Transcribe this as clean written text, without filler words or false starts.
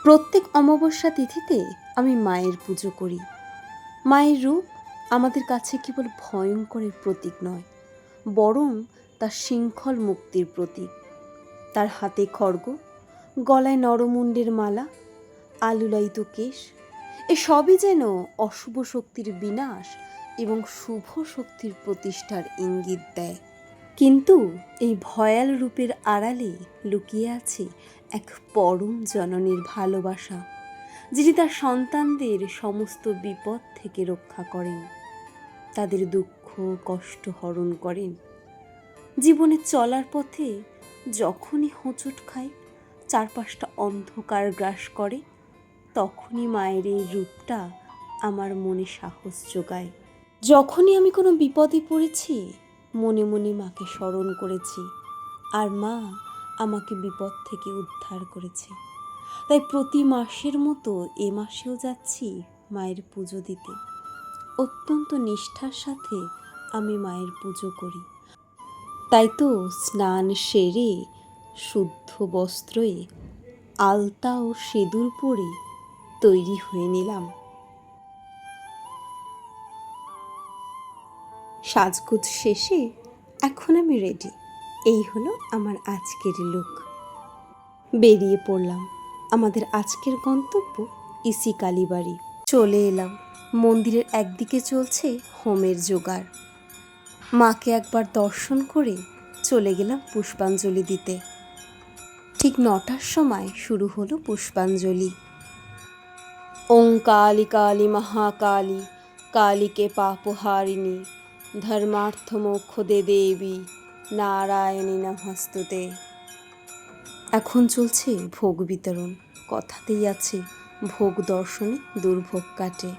প্রত্যেক অমাবস্যা তিথিতে আমি মায়ের পুজো করি। মায়ের রূপ আমাদের কাছে কেবল ভয়ঙ্করের প্রতীক নয়, বরং তার শৃঙ্খল মুক্তির প্রতীক। তার হাতে খড়গ, গলায় নরমুণ্ডের মালা, আলুলায়িত কেশ, এসবই যেন অশুভ শক্তির বিনাশ এবং শুভ শক্তির প্রতিষ্ঠার ইঙ্গিত দেয়। কিন্তু এই ভয়াল রূপের আড়ালে লুকিয়ে আছে এক পরম জননীর ভালোবাসা, যিনি তার সন্তানদের সমস্ত বিপদ থেকে রক্ষা করেন, তাদের দুঃখ কষ্ট হরণ করেন। জীবনে চলার পথে যখনই হোঁচট খায়, চারপাশটা অন্ধকার গ্রাস করে, তখনই মায়ের এই রূপটা আমার মনে সাহস যোগায়। যখনই আমি কোনো বিপদে পড়েছি, মনে মনে মাকে স্মরণ করেছি, আর মা আমাকে বিপদ থেকে উদ্ধার করেছে। তাই প্রতি মাসের মতো এ মাসেও যাচ্ছি মায়ের পুজো দিতে। অত্যন্ত নিষ্ঠার সাথে আমি মায়ের পুজো করি। তাই তো স্নান সেরে শুদ্ধ বস্ত্রে আলতা ও সিঁদুর পরে তৈরি হয়ে নিলাম। সাজগোজ শেষে এখন আমি রেডি। এই হলো আমার আজকের লুক। বেরিয়ে পড়লাম। আমাদের আজকের গন্তব্য ইসি কালীবাড়ি। চলে এলাম। মন্দিরের একদিকে চলছে হোমের জোগাড়। মাকে একবার দর্শন করে চলে গেলাম পুষ্পাঞ্জলি দিতে। ঠিক 9টার সময় শুরু হলো পুষ্পাঞ্জলি। ওং কালী কালী মহাকালী, কালীকে পাপহারিণী, ধর্মার্থ মোক্ষদে দেবী, নারায়ণী নমস্তুতে। এখন চলছে ভোগ বিতরণ। কথাতেই আছে, ভোগ দর্শনে দুর্ভোগ কাটে।